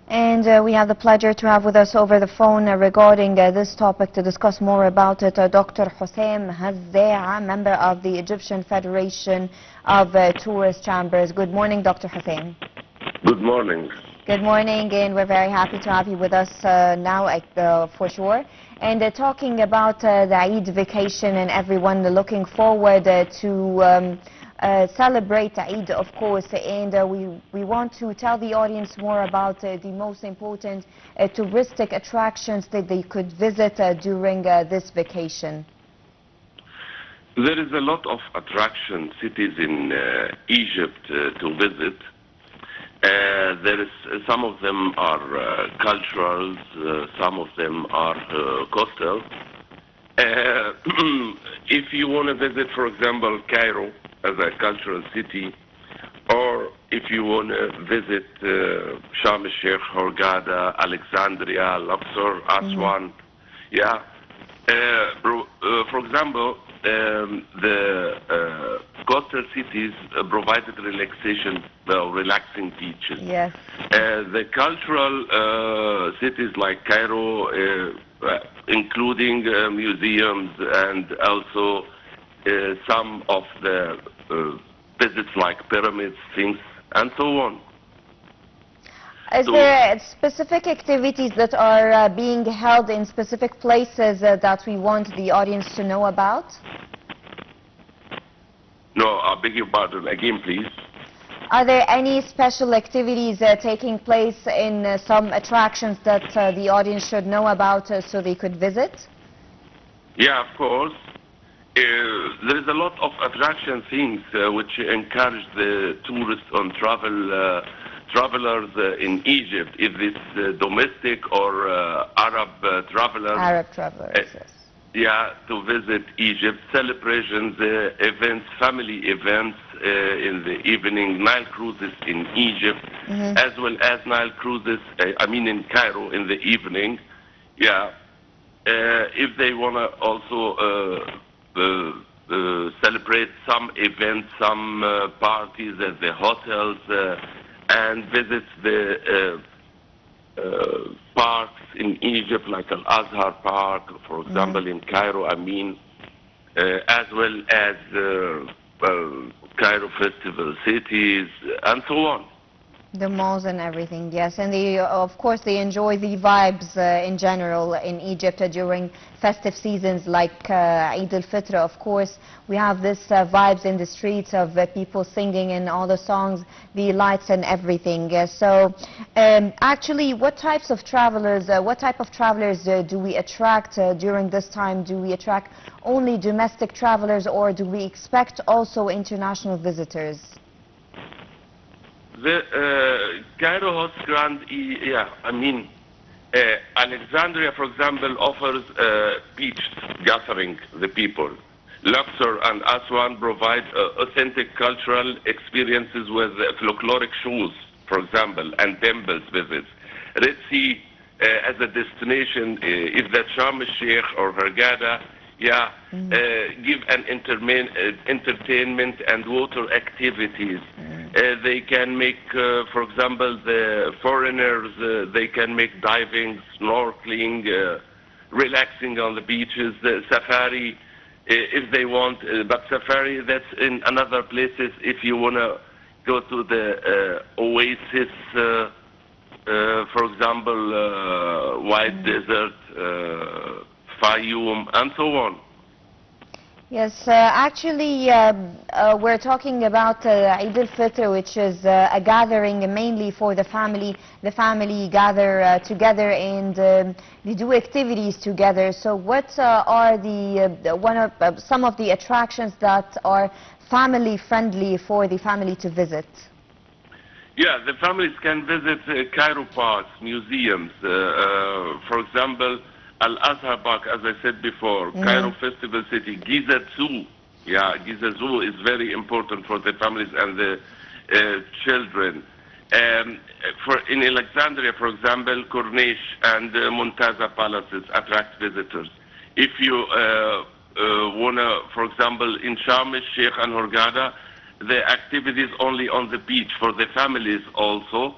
And we have the pleasure to have with us over the phone regarding this topic to discuss more about it Dr. Hossam Hazaa, member of the Egyptian Federation of Tourist Chambers. Good morning, Dr. Hossam. Good morning. Good morning, and we're very happy to have you with us now for sure. And talking about the Eid vacation and everyone looking forward to celebrate Eid, of course, and we want to tell the audience more about the most important touristic attractions that they could visit during this vacation. There is a lot of attraction cities in Egypt to visit. There is some of them are cultural, some of them are coastal. If you want to visit, for example, Cairo as a cultural city, or if you want to visit Sharm el-Sheikh, Hurghada, Alexandria, Luxor, Aswan, yeah. For example, the coastal cities provided relaxation, relaxing beaches. Yes. The cultural cities like Cairo, including museums and also some of the visits like pyramids, things, and so on. Is there specific activities that are being held in specific places that we want the audience to know about? No, I beg your pardon. Again, please. Are there any special activities taking place in some attractions that the audience should know about so they could visit? Yeah, of course. There is a lot of attraction things which encourage the tourists on travelers in Egypt, if it's domestic or Arab travelers. Arab travelers, yes. Yeah, to visit Egypt, celebrations, events, family events in the evening, Nile cruises in Egypt, as well as Nile cruises, in Cairo in the evening. Yeah, if they want to also celebrate some events, some parties at the hotels, and visit the parks in Egypt, like Al-Azhar Park, for example, in Cairo, as well as Cairo Festival cities, and so on. The malls and everything, yes. And of course, they enjoy the vibes in general in Egypt during festive seasons like Eid al-Fitr. Of course, we have this vibes in the streets of people singing and all the songs, the lights and everything. So actually, what type of travelers do we attract during this time? Do we attract only domestic travelers, or do we expect also international visitors? The Cairo hosts Alexandria, for example, offers beach gathering the people. Luxor and Aswan provide authentic cultural experiences with folkloric shows, for example, and temples visits. Red Sea as a destination, if that's Sharm el-Sheikh or Hurghada, give an entertainment and water activities. They can make, for example, the foreigners, they can make diving, snorkeling, relaxing on the beaches, safari, if they want. But safari, that's in another places. If you want to go to the oasis, for example, White Desert, Fayoum, and so on. Yes, actually, we're talking about Eid al-Fitr, which is a gathering mainly for the family. The family gather together and they do activities together. So what are some of the attractions that are family friendly for the family to visit? Yeah, the families can visit Cairo parks, museums, for example, Al-Azhar Park, as I said before, Cairo Festival City, Giza Zoo. Yeah, Giza Zoo is very important for the families and the children. In Alexandria, for example, Corniche and Muntaza palaces attract visitors. If you want to, for example, in Sharm el-Sheikh and Hurghada, the activities only on the beach for the families also.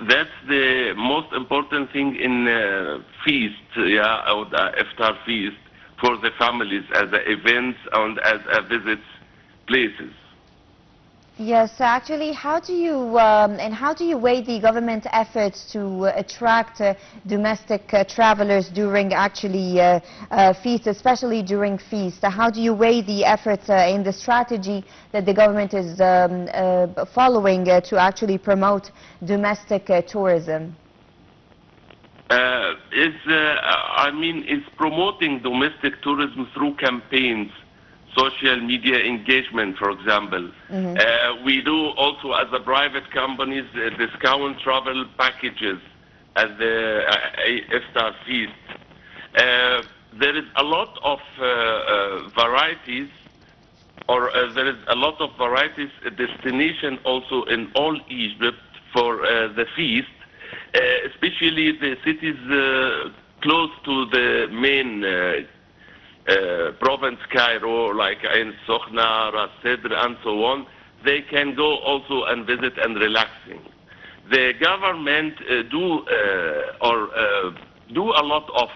that's the most important thing in feast, yeah, or the iftar feast for the families as events and as visits places. Yes, actually, how do you weigh the government efforts to attract domestic travelers during actually feasts, especially during feasts? How do you weigh the efforts in the strategy that the government is following to actually promote domestic tourism? It's promoting domestic tourism through campaigns, social media engagement, for example. We do also, as a private companies, discount travel packages at the iftar feast. There is a lot of varieties, or there is a lot of varieties destination also in all Egypt for the feast, especially the cities close to the main province Cairo, like Ain Sokhna, Ras Sedr, and so on. They can go also and visit and relaxing. The government do a lot of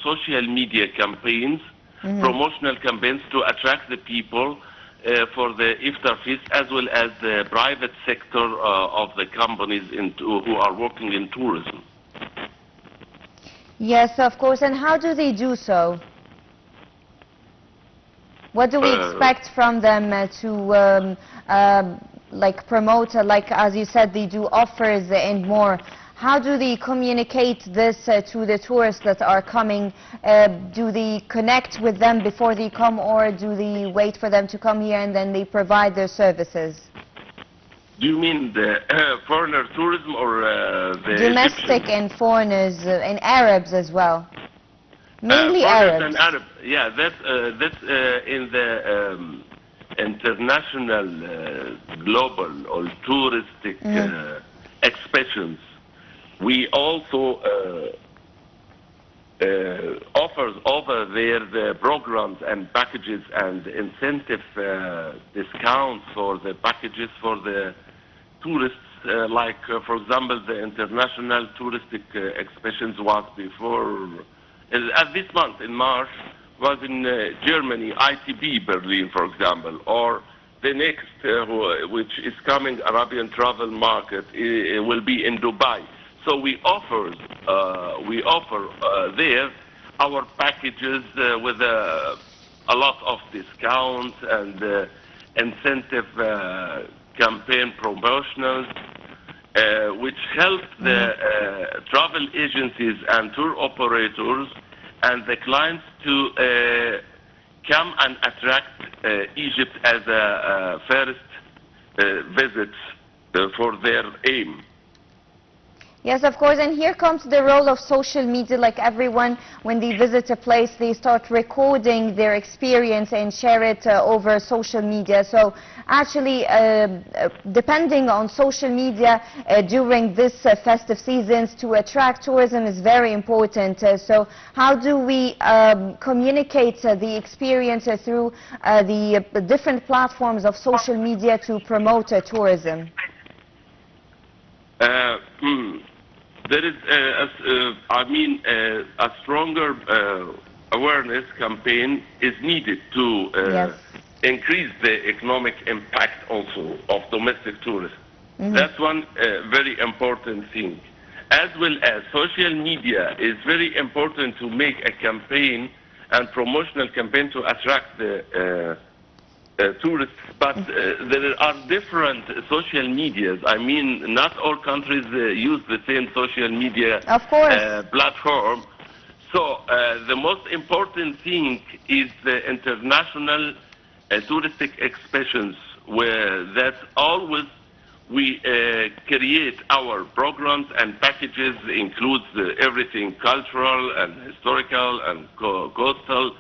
social media campaigns, promotional campaigns to attract the people for the iftar feast, as well as the private sector of the companies who are working in tourism. Yes, of course. And how do they do so? What do we expect from them to like promote, like as you said, they do offers and more? How do they communicate this to the tourists that are coming? Do they connect with them before they come, or do they wait for them to come here and then they provide their services? Do you mean the foreigner tourism or the domestic Egyptian? And foreigners and Arabs as well? Mainly Arabs. And Arab. Yeah, that's in the international, global or touristic expressions. We also offers over there the programs and packages and incentive discounts for the packages for the tourists, like for example the international touristic expressions was before. This month, in March, was in Germany, ITB Berlin, for example, or the next, which is coming, Arabian Travel Market, will be in Dubai. So we offer there our packages with a lot of discounts and incentive campaign promotionals, which help the travel agencies and tour operators and the clients to come and attract Egypt as a first visit for their aim. Yes, of course, and here comes the role of social media. Like everyone, when they visit a place, they start recording their experience and share it over social media. So actually, depending on social media during this festive seasons to attract tourism is very important. So how do we communicate the experience through the different platforms of social media to promote tourism? There is, a stronger awareness campaign is needed to increase the economic impact also of domestic tourism. That's one very important thing. As well as social media is very important to make a campaign and promotional campaign to attract the tourists, but there are different social medias. I mean, not all countries use the same social media platform. So the most important thing is the international touristic expressions, where that's always we create our programs and packages, includes everything cultural and historical and coastal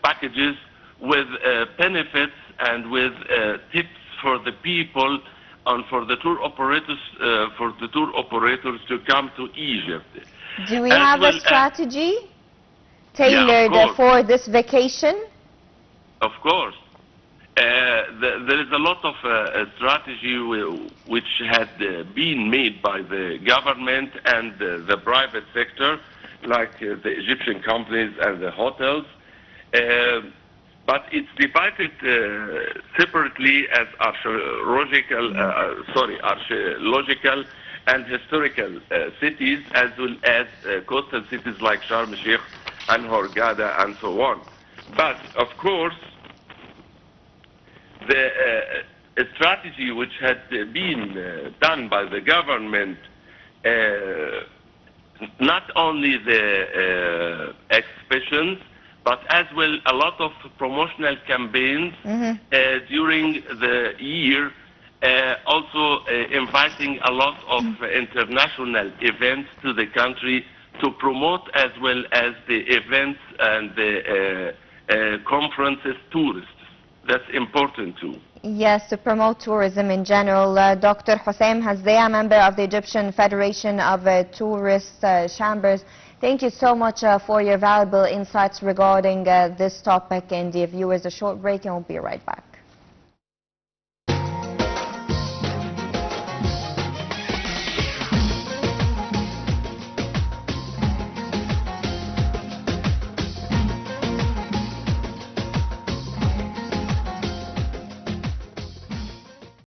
packages, with benefits and with tips for the people and for the tour operators to come to Egypt. Do we have a strategy tailored for this vacation? Of course. There is a lot of strategy which had been made by the government and the private sector, like the Egyptian companies and the hotels. But it's divided separately as archaeological and historical cities, as well as coastal cities like Sharm el-Sheikh and Hurghada and so on. But of course, the strategy which had been done by the government, not only the exhibitions, but as well a lot of promotional campaigns during the year, also inviting a lot of international events to the country to promote, as well as the events and the conferences, tourists. That's important too. Yes, to promote tourism in general. Dr. Hossam Hazaa, member of the Egyptian Federation of Tourist Chambers, thank you so much for your valuable insights regarding this topic. And dear viewers, a short break and we'll be right back.